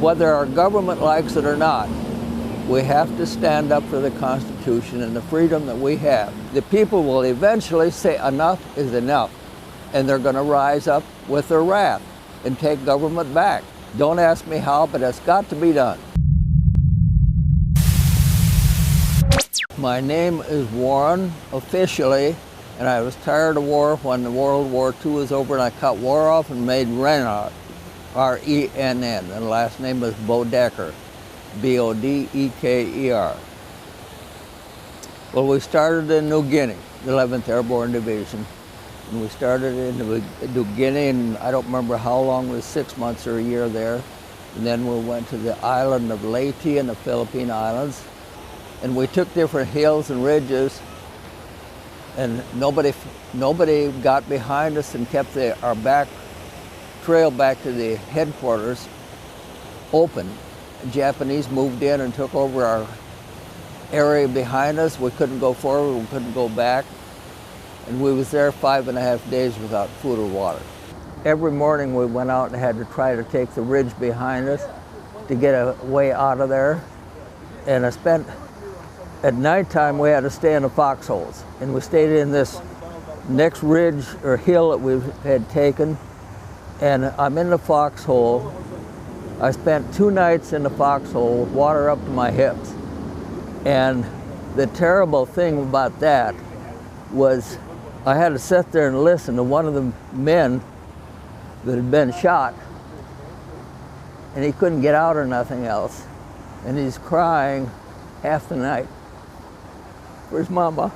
Whether our government likes it or not, we have to stand up for the Constitution and the freedom that we have. The people will eventually say enough is enough, and they're going to rise up with their wrath and take government back. Don't ask me how, but it's got to be done. My name is Warenn officially, and I was tired of war when World War II was over, and I cut war off and made Renn out, R-E-N-N, and the last name was Bodeker, B-O-D-E-K-E-R. Well, we started in New Guinea, the 11th Airborne Division, and we started in New Guinea, and I don't remember how long, it was 6 months or a year there, and then we went to the island of Leyte in the Philippine Islands, and we took different hills and ridges, and nobody got behind us and kept our back trail back to the headquarters open. The Japanese moved in and took over our area behind us. We couldn't go forward, we couldn't go back, and we was there 5.5 days without food or water. Every morning we went out and had to try to take the ridge behind us to get a way out of there, and at nighttime we had to stay in the foxholes, and we stayed in this next ridge or hill that we had taken, and I'm in the foxhole. I spent 2 nights in the foxhole with water up to my hips, and the terrible thing about that was I had to sit there and listen to one of the men that had been shot, and he couldn't get out or nothing else, and he's crying half the night. Where's Mama?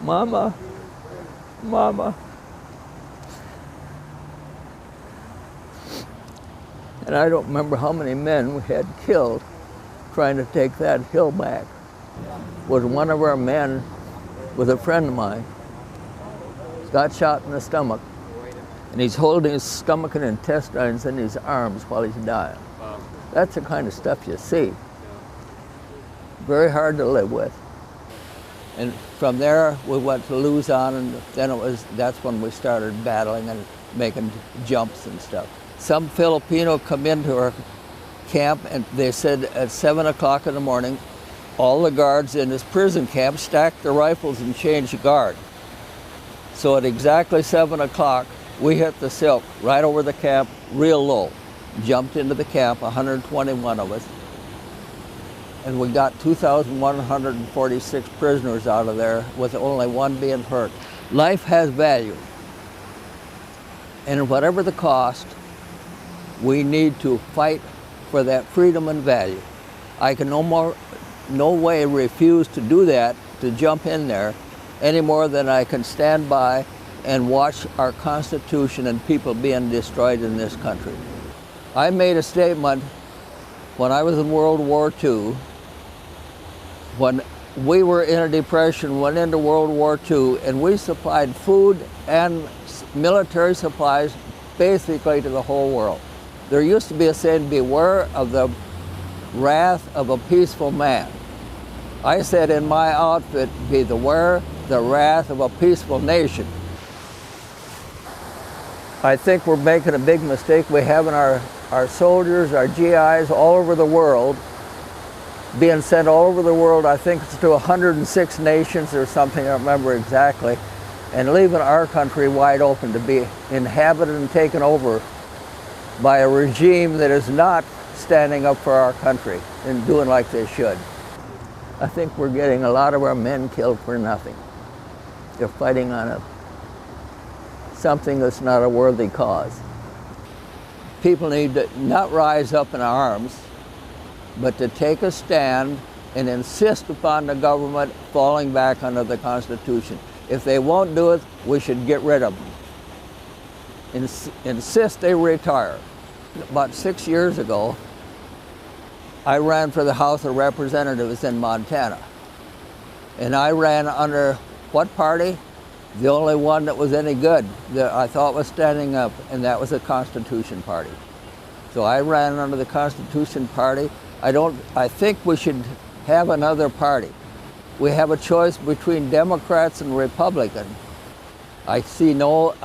Mama, Mama. And I don't remember how many men we had killed trying to take that hill back. Was one of our men was a friend of mine. Got shot in the stomach, and he's holding his stomach and intestines in his arms while he's dying. That's the kind of stuff you see. Very hard to live with. And from there, we went to Luzon, and then that's when we started battling and making jumps and stuff. Some Filipino come into our camp, and they said at 7 o'clock in the morning, all the guards in this prison camp stacked their rifles and changed guard. So at exactly 7 o'clock, we hit the silk right over the camp, real low. Jumped into the camp, 121 of us. And we got 2,146 prisoners out of there, with only one being hurt. Life has value. And whatever the cost, we need to fight for that freedom and value. I can no way refuse to do that, to jump in there, any more than I can stand by and watch our Constitution and people being destroyed in this country. I made a statement when I was in World War II, when we were in a depression, went into World War II, and we supplied food and military supplies basically to the whole world. There used to be a saying, beware of the wrath of a peaceful man. I said in my outfit, beware the wrath of a peaceful nation. I think we're making a big mistake. We're having our soldiers, our GIs all over the world, being sent all over the world. I think it's to 106 nations or something, I don't remember exactly, and leaving our country wide open to be inhabited and taken over by a regime that is not standing up for our country and doing like they should. I think we're getting a lot of our men killed for nothing. They're fighting on something that's not a worthy cause. People need to not rise up in arms, but to take a stand and insist upon the government falling back under the Constitution. If they won't do it, we should get rid of them. Insist they retire. About 6 years ago, I ran for the House of Representatives in Montana. And I ran under what party? The only one that was any good that I thought was standing up, and that was the Constitution Party. So I ran under the Constitution Party. I think we should have another party. We have a choice between Democrats and Republicans. I see no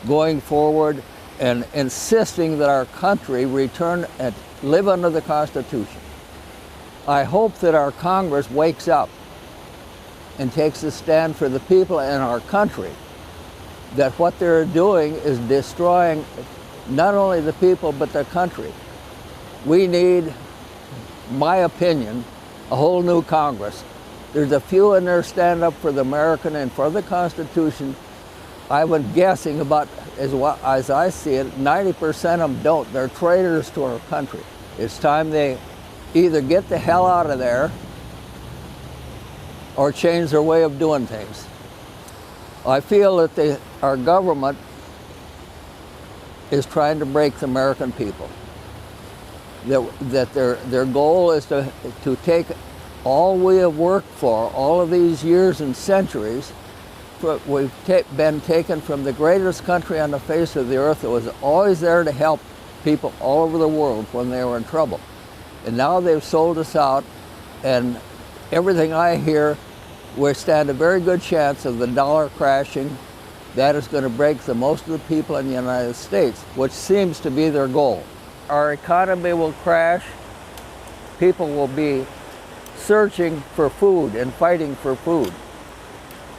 going forward and insisting that our country return and live under the Constitution. I hope that our Congress wakes up and takes a stand for the people in our country, that what they're doing is destroying not only the people but the country. We need, my opinion, a whole new Congress. There's a few in there stand up for the American and for the Constitution. I was guessing about, as I see it, 90% of them don't. They're traitors to our country. It's time they either get the hell out of there or change their way of doing things. I feel that our government is trying to break the American people. That their goal is to take all we have worked for, all of these years and centuries. We've been taken from the greatest country on the face of the earth that was always there to help people all over the world when they were in trouble. And now they've sold us out, and everything I hear, we stand a very good chance of the dollar crashing. That is going to break the most of the people in the United States, which seems to be their goal. Our economy will crash. People will be searching for food and fighting for food.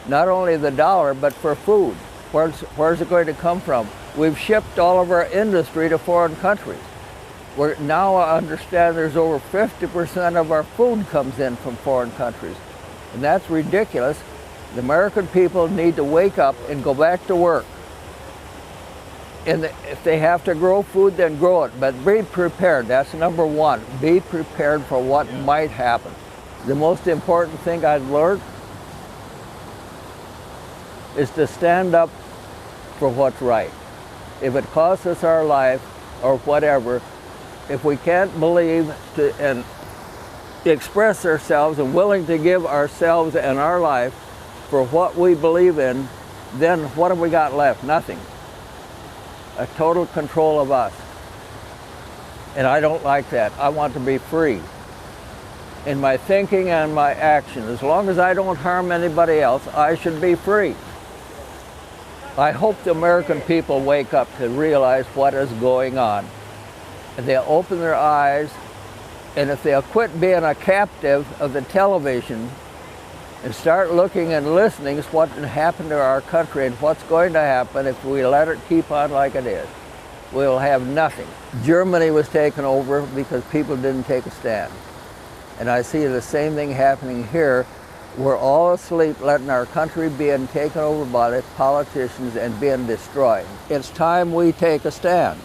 Not only the dollar, but for food. Where's it going to come from? We've shipped all of our industry to foreign countries. Now I understand there's over 50% of our food comes in from foreign countries. And that's ridiculous. The American people need to wake up and go back to work. And if they have to grow food, then grow it. But be prepared. That's number one. Be prepared for what might happen. The most important thing I've learned is to stand up for what's right. If it costs us our life or whatever, if we can't believe and express ourselves and willing to give ourselves and our life for what we believe in, then what have we got left? Nothing. A total control of us. And I don't like that. I want to be free in my thinking and my action. As long as I don't harm anybody else, I should be free. I hope the American people wake up to realize what is going on. And they'll open their eyes, and if they'll quit being a captive of the television and start looking and listening to what happened to our country and what's going to happen if we let it keep on like it is, we'll have nothing. Germany was taken over because people didn't take a stand. And I see the same thing happening here. We're all asleep, letting our country being taken over by the politicians and being destroyed. It's time we take a stand.